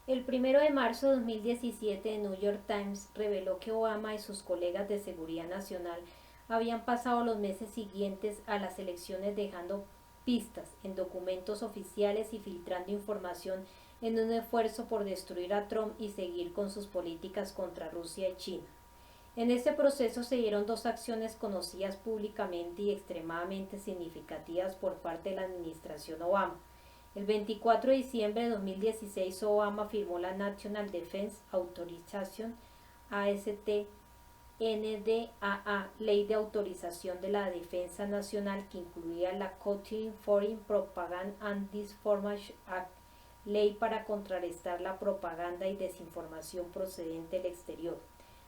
El 1 de marzo de 2017, el New York Times reveló que Obama y sus colegas de seguridad nacional habían pasado los meses siguientes a las elecciones dejando pistas en documentos oficiales y filtrando información en un esfuerzo por destruir a Trump y seguir con sus políticas contra Rusia y China. En este proceso se dieron dos acciones conocidas públicamente y extremadamente significativas por parte de la administración Obama. El 24 de diciembre de 2016, Obama firmó la National Defense Authorization (AST-NDAA), ley de autorización de la defensa nacional que incluía la Countering Foreign Propaganda and Disinformation Act, ley para contrarrestar la propaganda y desinformación procedente del exterior.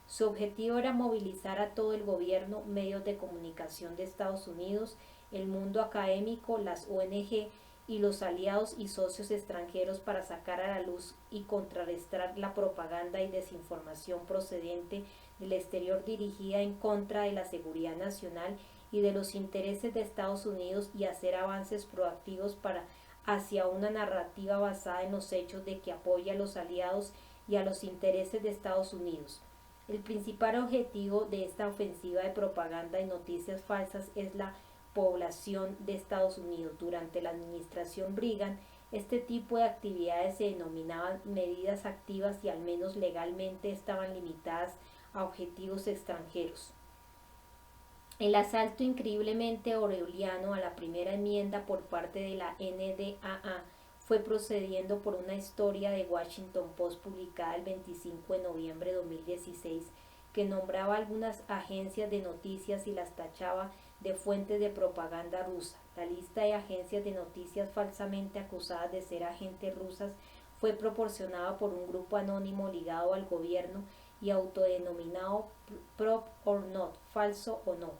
Su objetivo era movilizar a todo el gobierno, medios de comunicación de Estados Unidos, el mundo académico, las ONG y los aliados y socios extranjeros para sacar a la luz y contrarrestar la propaganda y desinformación procedente del exterior dirigida en contra de la seguridad nacional y de los intereses de Estados Unidos y hacer avances proactivos hacia una narrativa basada en los hechos de que apoya a los aliados y a los intereses de Estados Unidos. El principal objetivo de esta ofensiva de propaganda y noticias falsas es la población de Estados Unidos. Durante la administración Reagan, este tipo de actividades se denominaban medidas activas y al menos legalmente estaban limitadas a objetivos extranjeros. El asalto increíblemente orwelliano a la primera enmienda por parte de la NDAA fue procediendo por una historia de Washington Post publicada el 25 de noviembre de 2016 que nombraba algunas agencias de noticias y las tachaba de fuentes de propaganda rusa. La lista de agencias de noticias falsamente acusadas de ser agentes rusas fue proporcionada por un grupo anónimo ligado al gobierno y autodenominado Prop or Not, falso o no.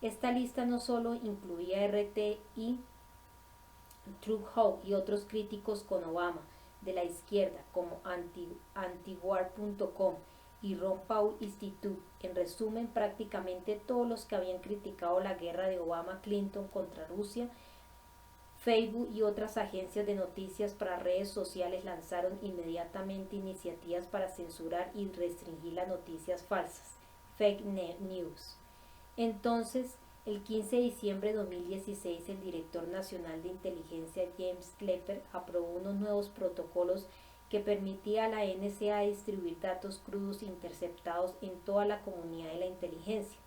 Esta lista no solo incluía RT Trudeau y otros críticos con Obama de la izquierda como Antiwar.com y Ron Paul Institute, en resumen prácticamente todos los que habían criticado la guerra de Obama-Clinton contra Rusia. Facebook y otras agencias de noticias para redes sociales lanzaron inmediatamente iniciativas para censurar y restringir las noticias falsas, fake news. Entonces, el 15 de diciembre de 2016, el director nacional de inteligencia James Clapper aprobó unos nuevos protocolos que permitía a la NSA distribuir datos crudos interceptados en toda la comunidad de la inteligencia.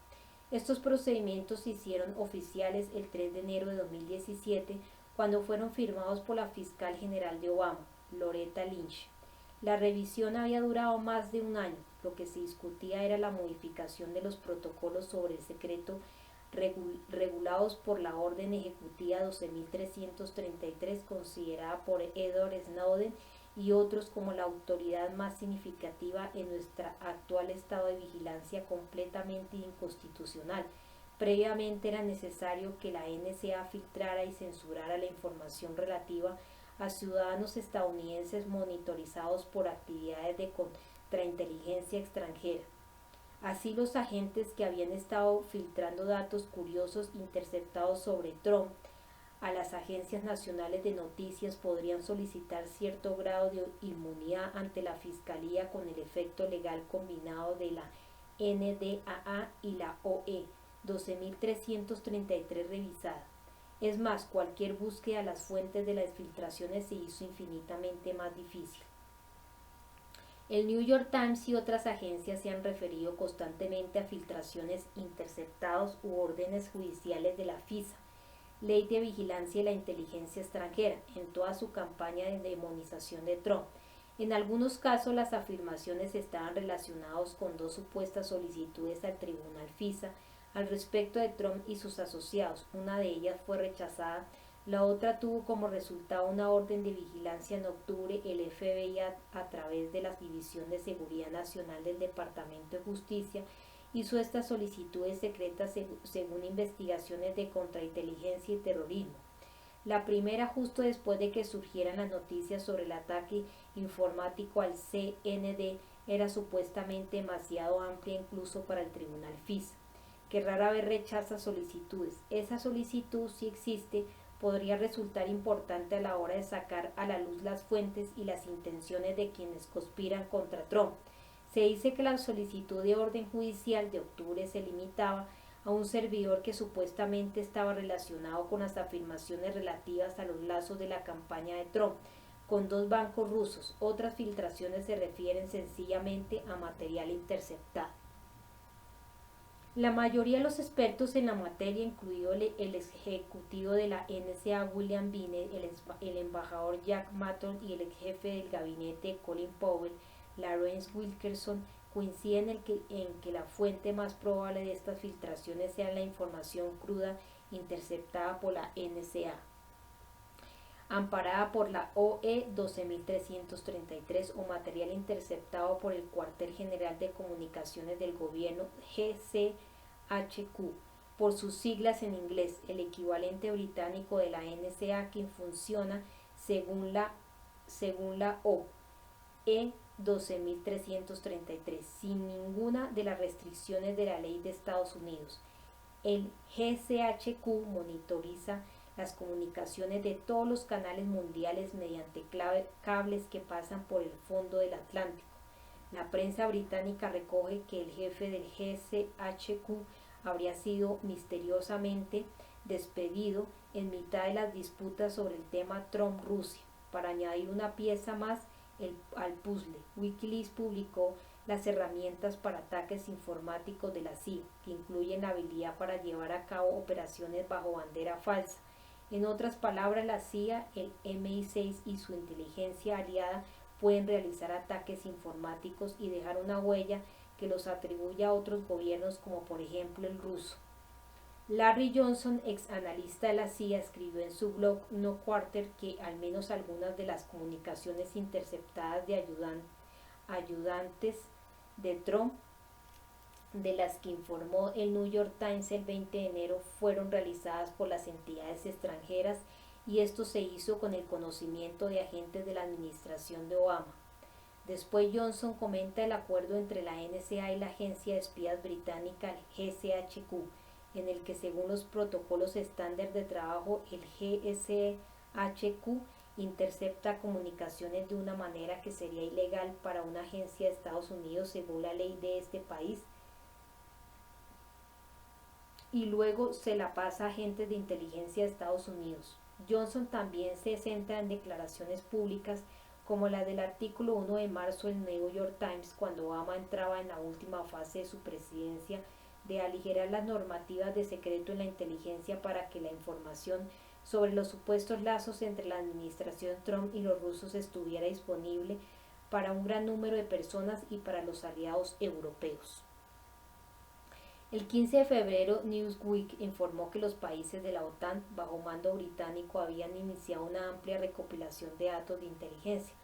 Estos procedimientos se hicieron oficiales el 3 de enero de 2017 cuando fueron firmados por la fiscal general de Obama, Loretta Lynch. La revisión había durado más de un año. Lo que se discutía era la modificación de los protocolos sobre el secreto regulados por la Orden Ejecutiva 12.333 considerada por Edward Snowden y otros como la autoridad más significativa en nuestro actual estado de vigilancia completamente inconstitucional. Previamente era necesario que la NSA filtrara y censurara la información relativa a ciudadanos estadounidenses monitorizados por actividades de contrainteligencia extranjera. Así, los agentes que habían estado filtrando datos curiosos interceptados sobre Trump a las agencias nacionales de noticias podrían solicitar cierto grado de inmunidad ante la Fiscalía con el efecto legal combinado de la NDAA y la OE 12.333 revisada. Es más, cualquier búsqueda a las fuentes de las filtraciones se hizo infinitamente más difícil. El New York Times y otras agencias se han referido constantemente a filtraciones, interceptados u órdenes judiciales de la FISA, Ley de Vigilancia de la Inteligencia Extranjera, en toda su campaña de demonización de Trump. En algunos casos, las afirmaciones estaban relacionadas con dos supuestas solicitudes al tribunal FISA al respecto de Trump y sus asociados. Una de ellas fue rechazada. La otra tuvo como resultado una orden de vigilancia en octubre. El FBI a través de la División de Seguridad Nacional del Departamento de Justicia hizo estas solicitudes secretas según investigaciones de contrainteligencia y terrorismo. La primera justo después de que surgieran las noticias sobre el ataque informático al CND era supuestamente demasiado amplia incluso para el tribunal FISA, que rara vez rechaza solicitudes. Esa solicitud sí existe podría resultar importante a la hora de sacar a la luz las fuentes y las intenciones de quienes conspiran contra Trump. Se dice que la solicitud de orden judicial de octubre se limitaba a un servidor que supuestamente estaba relacionado con las afirmaciones relativas a los lazos de la campaña de Trump con dos bancos rusos. Otras filtraciones se refieren sencillamente a material interceptado. La mayoría de los expertos en la materia, incluido el ejecutivo de la NSA William Binet, el embajador Jack Matton y el jefe del gabinete Colin Powell, Lawrence Wilkerson, coinciden en que la fuente más probable de estas filtraciones sea la información cruda interceptada por la NSA, amparada por la OE 12333 o material interceptado por el Cuartel General de Comunicaciones del Gobierno GCHQ, por sus siglas en inglés, el equivalente británico de la NSA que funciona según la OE 12333, sin ninguna de las restricciones de la ley de Estados Unidos. El GCHQ monitoriza las comunicaciones de todos los canales mundiales mediante cables que pasan por el fondo del Atlántico. La prensa británica recoge que el jefe del GCHQ habría sido misteriosamente despedido en mitad de las disputas sobre el tema Trump-Rusia. Para añadir una pieza más al puzzle, Wikileaks publicó las herramientas para ataques informáticos de la CIA, que incluyen la habilidad para llevar a cabo operaciones bajo bandera falsa. En otras palabras, la CIA, el MI6 y su inteligencia aliada pueden realizar ataques informáticos y dejar una huella que los atribuye a otros gobiernos, como por ejemplo el ruso. Larry Johnson, ex analista de la CIA, escribió en su blog No Quarter que al menos algunas de las comunicaciones interceptadas de ayudantes de Trump, de las que informó el New York Times el 20 de enero, fueron realizadas por las entidades extranjeras, y esto se hizo con el conocimiento de agentes de la administración de Obama. Después Johnson comenta el acuerdo entre la NSA y la agencia de espías británica, el GCHQ, en el que según los protocolos estándar de trabajo, el GCHQ intercepta comunicaciones de una manera que sería ilegal para una agencia de Estados Unidos según la ley de este país, y luego se la pasa a agentes de inteligencia de Estados Unidos. Johnson también se centra en declaraciones públicas como la del artículo 1 de marzo del New York Times, cuando Obama entraba en la última fase de su presidencia, de aligerar las normativas de secreto en la inteligencia para que la información sobre los supuestos lazos entre la administración Trump y los rusos estuviera disponible para un gran número de personas y para los aliados europeos. El 15 de febrero, Newsweek informó que los países de la OTAN, bajo mando británico, habían iniciado una amplia recopilación de datos de inteligencia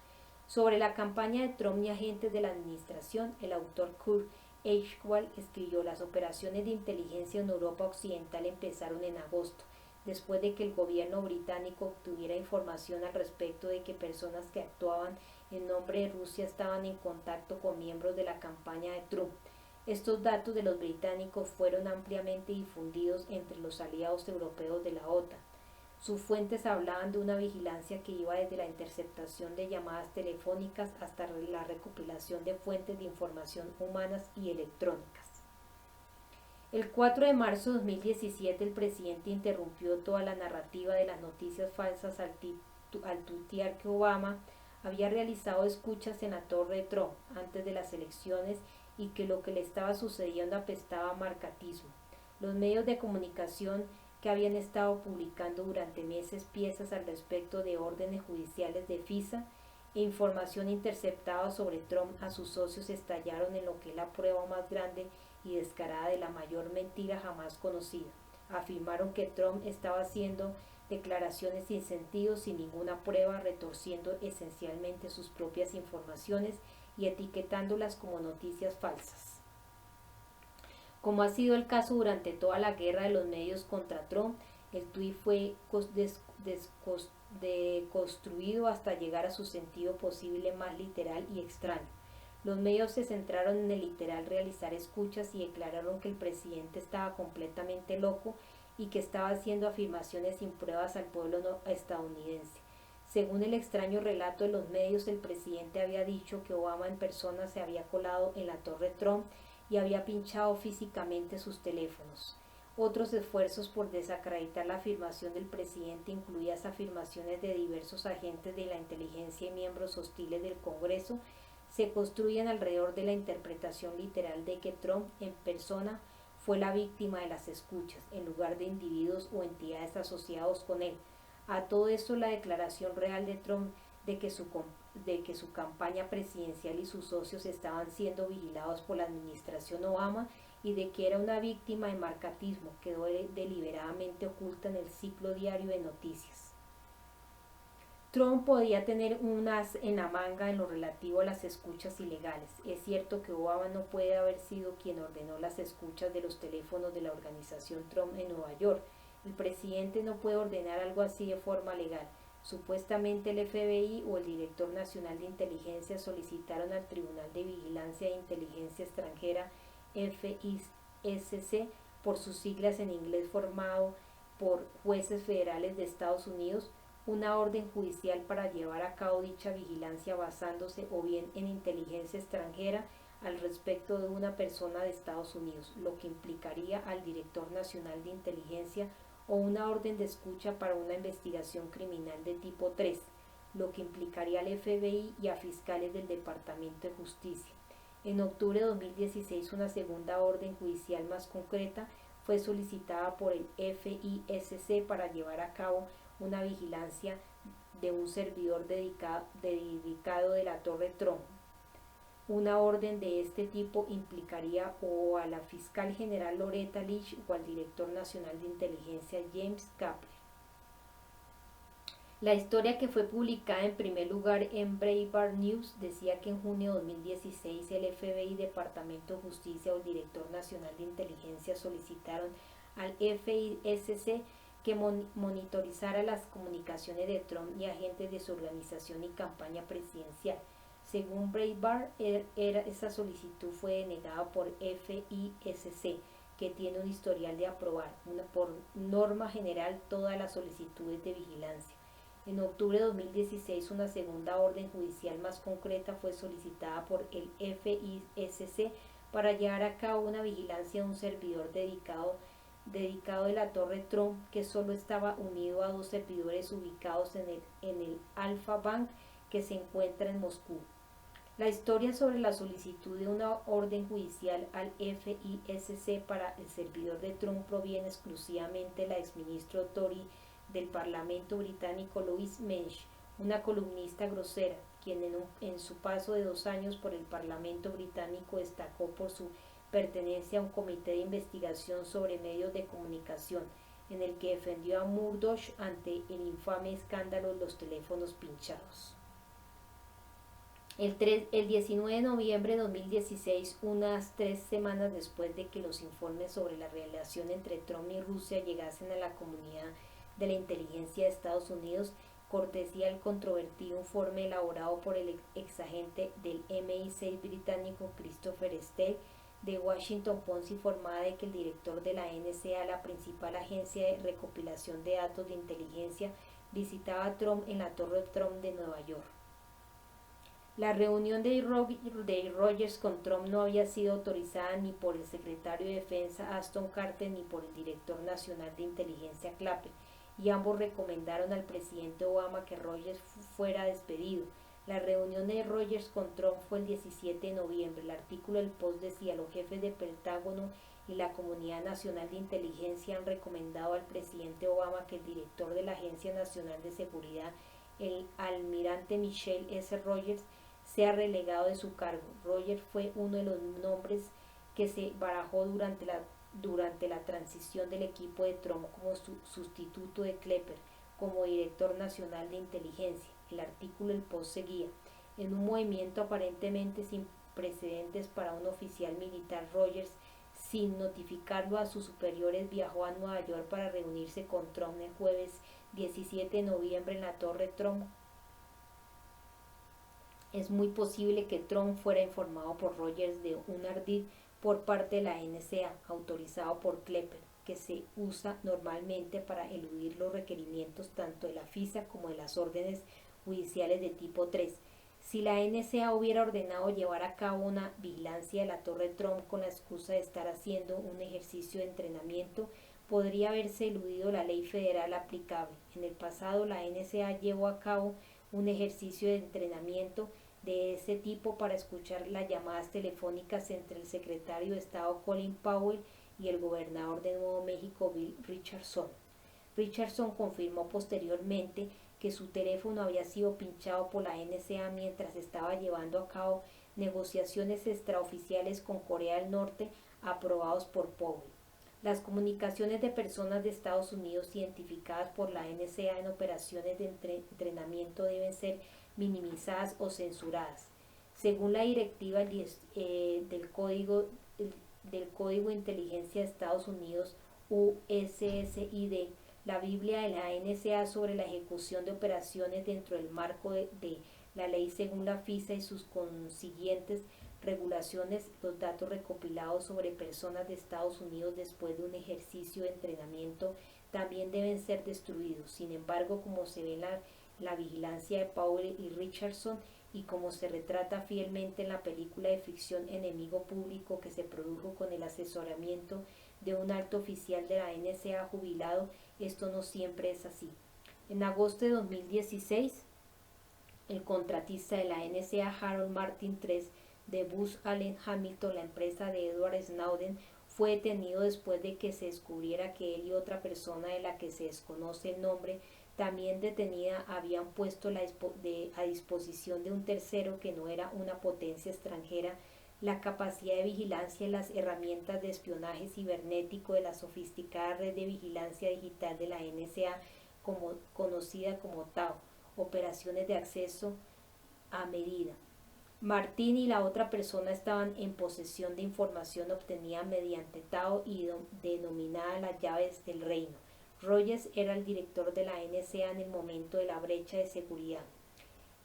sobre la campaña de Trump y agentes de la administración. El autor Kurt Eichwald escribió: las operaciones de inteligencia en Europa Occidental empezaron en agosto, después de que el gobierno británico obtuviera información al respecto de que personas que actuaban en nombre de Rusia estaban en contacto con miembros de la campaña de Trump. Estos datos de los británicos fueron ampliamente difundidos entre los aliados europeos de la OTAN. Sus fuentes hablaban de una vigilancia que iba desde la interceptación de llamadas telefónicas hasta la recopilación de fuentes de información humanas y electrónicas. El 4 de marzo de 2017, el presidente interrumpió toda la narrativa de las noticias falsas al tuitear que Obama había realizado escuchas en la Torre de Trump antes de las elecciones y que lo que le estaba sucediendo apestaba a marcatismo. Los medios de comunicación que habían estado publicando durante meses piezas al respecto de órdenes judiciales de FISA e información interceptada sobre Trump a sus socios estallaron en lo que es la prueba más grande y descarada de la mayor mentira jamás conocida. Afirmaron que Trump estaba haciendo declaraciones sin sentido, sin ninguna prueba, retorciendo esencialmente sus propias informaciones y etiquetándolas como noticias falsas. Como ha sido el caso durante toda la guerra de los medios contra Trump, el tuit fue deconstruido hasta llegar a su sentido posible más literal y extraño. Los medios se centraron en el literal realizar escuchas y declararon que el presidente estaba completamente loco y que estaba haciendo afirmaciones sin pruebas al pueblo estadounidense. Según el extraño relato de los medios, el presidente había dicho que Obama en persona se había colado en la Torre Trump y había pinchado físicamente sus teléfonos. Otros esfuerzos por desacreditar la afirmación del presidente incluían afirmaciones de diversos agentes de la inteligencia y miembros hostiles del Congreso se construyen alrededor de la interpretación literal de que Trump en persona fue la víctima de las escuchas, en lugar de individuos o entidades asociados con él. A todo esto, la declaración real de Trump de que su campaña presidencial y sus socios estaban siendo vigilados por la administración Obama y de que era una víctima de marcatismo quedó deliberadamente oculta en el ciclo diario de noticias. Trump podía tener un as en la manga en lo relativo a las escuchas ilegales. Es cierto que Obama no puede haber sido quien ordenó las escuchas de los teléfonos de la organización Trump en Nueva York. El presidente no puede ordenar algo así de forma legal. Supuestamente el FBI o el Director Nacional de Inteligencia solicitaron al Tribunal de Vigilancia e Inteligencia Extranjera, FISC, por sus siglas en inglés, formado por jueces federales de Estados Unidos, una orden judicial para llevar a cabo dicha vigilancia basándose o bien en inteligencia extranjera al respecto de una persona de Estados Unidos, lo que implicaría al Director Nacional de Inteligencia, o una orden de escucha para una investigación criminal de tipo 3, lo que implicaría al FBI y a fiscales del Departamento de Justicia. En octubre de 2016, una segunda orden judicial más concreta fue solicitada por el FISC para llevar a cabo una vigilancia de un servidor dedicado de la Torre Trump. Una orden de este tipo implicaría o a la fiscal general Loretta Lynch o al director nacional de inteligencia James Clapper. La historia, que fue publicada en primer lugar en Breitbart News, decía que en junio de 2016 el FBI, Departamento de Justicia o el Director Nacional de Inteligencia solicitaron al FISC que monitorizara las comunicaciones de Trump y agentes de su organización y campaña presidencial. Según Breitbart, esa solicitud fue denegada por FISC, que tiene un historial de aprobar, por norma general, todas las solicitudes de vigilancia. En octubre de 2016, una segunda orden judicial más concreta fue solicitada por el FISC para llevar a cabo una vigilancia de un servidor dedicado de la Torre Trump, que solo estaba unido a dos servidores ubicados en el Alfa Bank, que se encuentra en Moscú. La historia sobre la solicitud de una orden judicial al FISC para el servidor de Trump proviene exclusivamente de la exministro Tory del Parlamento británico Louise Mensch, una columnista grosera, quien en su paso de 2 años por el Parlamento británico destacó por su pertenencia a un comité de investigación sobre medios de comunicación, en el que defendió a Murdoch ante el infame escándalo de los teléfonos pinchados. El 19 de noviembre de 2016, unas 3 semanas después de que los informes sobre la relación entre Trump y Rusia llegasen a la comunidad de la inteligencia de Estados Unidos, cortesía del controvertido informe elaborado por el exagente del MI6 británico Christopher Steele, The Washington Post informaba de que el director de la NSA, la principal agencia de recopilación de datos de inteligencia, visitaba a Trump en la Torre Trump de Nueva York. La reunión de Rogers con Trump no había sido autorizada ni por el secretario de Defensa Ashton Carter ni por el director nacional de inteligencia Clapper, y ambos recomendaron al presidente Obama que Rogers fuera despedido. La reunión de Rogers con Trump fue el 17 de noviembre. El artículo del Post decía: los jefes del Pentágono y la Comunidad Nacional de Inteligencia han recomendado al presidente Obama que el director de la Agencia Nacional de Seguridad, el almirante Michael S. Rogers, sea relegado de su cargo. Rogers fue uno de los nombres que se barajó durante la transición del equipo de Trump como sustituto de Clapper como director nacional de inteligencia. El artículo del Post seguía: en un movimiento aparentemente sin precedentes para un oficial militar, Rogers, sin notificarlo a sus superiores, viajó a Nueva York para reunirse con Trump el jueves 17 de noviembre en la Torre Trump. Es muy posible que Trump fuera informado por Rogers de un ardid por parte de la NSA, autorizado por Clapper. que se usa normalmente para eludir los requerimientos tanto de la FISA como de las órdenes judiciales de tipo 3. Si la NSA hubiera ordenado llevar a cabo una vigilancia de la Torre Trump con la excusa de estar haciendo un ejercicio de entrenamiento, podría haberse eludido la ley federal aplicable. En el pasado, la NSA llevó a cabo un ejercicio de entrenamiento de ese tipo para escuchar las llamadas telefónicas entre el secretario de Estado Colin Powell y el gobernador de Nuevo México Bill Richardson. Richardson confirmó posteriormente que su teléfono había sido pinchado por la NSA mientras estaba llevando a cabo negociaciones extraoficiales con Corea del Norte aprobados por Powell. Las comunicaciones de personas de Estados Unidos identificadas por la NSA en operaciones de entrenamiento deben ser minimizadas o censuradas. Según la directiva del Código de Inteligencia de Estados Unidos, USSID, la Biblia de la NSA sobre la ejecución de operaciones dentro del marco de la ley según la FISA y sus consiguientes regulaciones, los datos recopilados sobre personas de Estados Unidos después de un ejercicio de entrenamiento también deben ser destruidos. Sin embargo, como se ve en la vigilancia de Powell y Richardson y como se retrata fielmente en la película de ficción Enemigo Público que se produjo con el asesoramiento de un alto oficial de la NSA jubilado, esto no siempre es así. En agosto de 2016, el contratista de la NSA Harold Martin III de Booz Allen Hamilton, la empresa de Edward Snowden, fue detenido después de que se descubriera que él y otra persona de la que se desconoce el nombre, también detenida, habían puesto a disposición de un tercero que no era una potencia extranjera la capacidad de vigilancia y las herramientas de espionaje cibernético de la sofisticada red de vigilancia digital de la NSA conocida como TAO, operaciones de acceso a medida. Martín y la otra persona estaban en posesión de información obtenida mediante TAO y denominada las llaves del reino. Rogers era el director de la NSA en el momento de la brecha de seguridad.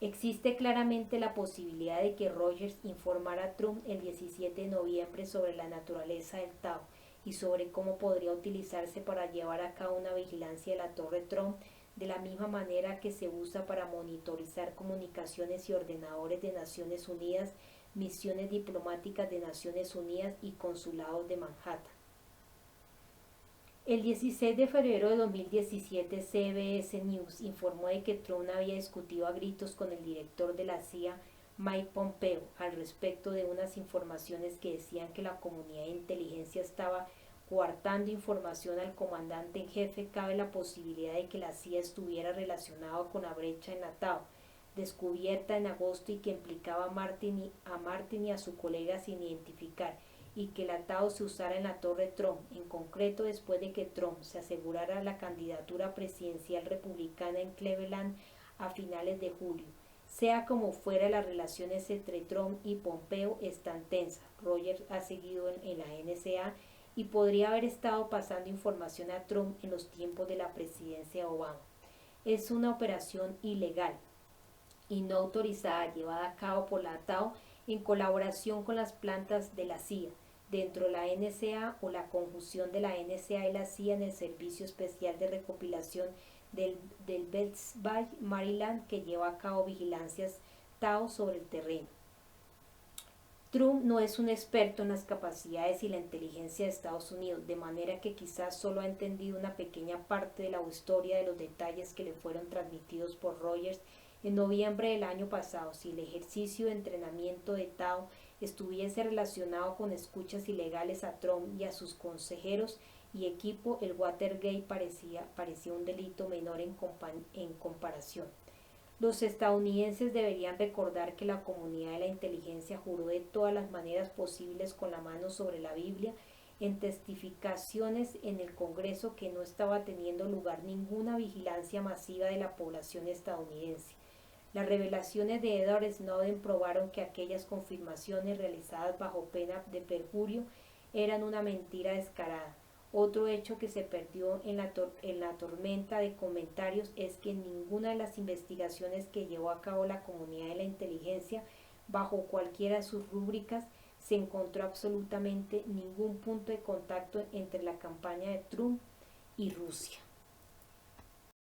Existe claramente la posibilidad de que Rogers informara a Trump el 17 de noviembre sobre la naturaleza del TAO y sobre cómo podría utilizarse para llevar a cabo una vigilancia de la Torre Trump de la misma manera que se usa para monitorizar comunicaciones y ordenadores de Naciones Unidas, misiones diplomáticas de Naciones Unidas y consulados de Manhattan. El 16 de febrero de 2017, CBS News informó de que Trump había discutido a gritos con el director de la CIA, Mike Pompeo, al respecto de unas informaciones que decían que la comunidad de inteligencia estaba coartando información al comandante en jefe. Cabe la posibilidad de que la CIA estuviera relacionada con la brecha en la TAO, descubierta en agosto y que implicaba a Martin y a su colega sin identificar, y que la TAO se usara en la Torre Trump, en concreto después de que Trump se asegurara la candidatura presidencial republicana en Cleveland a finales de julio. Sea como fuera, las relaciones entre Trump y Pompeo están tensas. Rogers ha seguido en la NSA y podría haber estado pasando información a Trump en los tiempos de la presidencia de Obama. Es una operación ilegal y no autorizada llevada a cabo por la TAO en colaboración con las plantas de la CIA dentro de la NSA o la conjunción de la NSA y la CIA en el Servicio Especial de Recopilación del Beltway, Maryland, que lleva a cabo vigilancias TAO sobre el terreno. Trump no es un experto en las capacidades y la inteligencia de Estados Unidos, de manera que quizás solo ha entendido una pequeña parte de la historia de los detalles que le fueron transmitidos por Rogers en noviembre del año pasado. Si el ejercicio de entrenamiento de TAO estuviese relacionado con escuchas ilegales a Trump y a sus consejeros y equipo, el Watergate parecía un delito menor en comparación. Los estadounidenses deberían recordar que la comunidad de la inteligencia juró de todas las maneras posibles con la mano sobre la Biblia en testificaciones en el Congreso que no estaba teniendo lugar ninguna vigilancia masiva de la población estadounidense. Las revelaciones de Edward Snowden probaron que aquellas confirmaciones realizadas bajo pena de perjurio eran una mentira descarada. Otro hecho que se perdió en la tormenta de comentarios es que ninguna de las investigaciones que llevó a cabo la comunidad de la inteligencia, bajo cualquiera de sus rúbricas, se encontró absolutamente ningún punto de contacto entre la campaña de Trump y Rusia.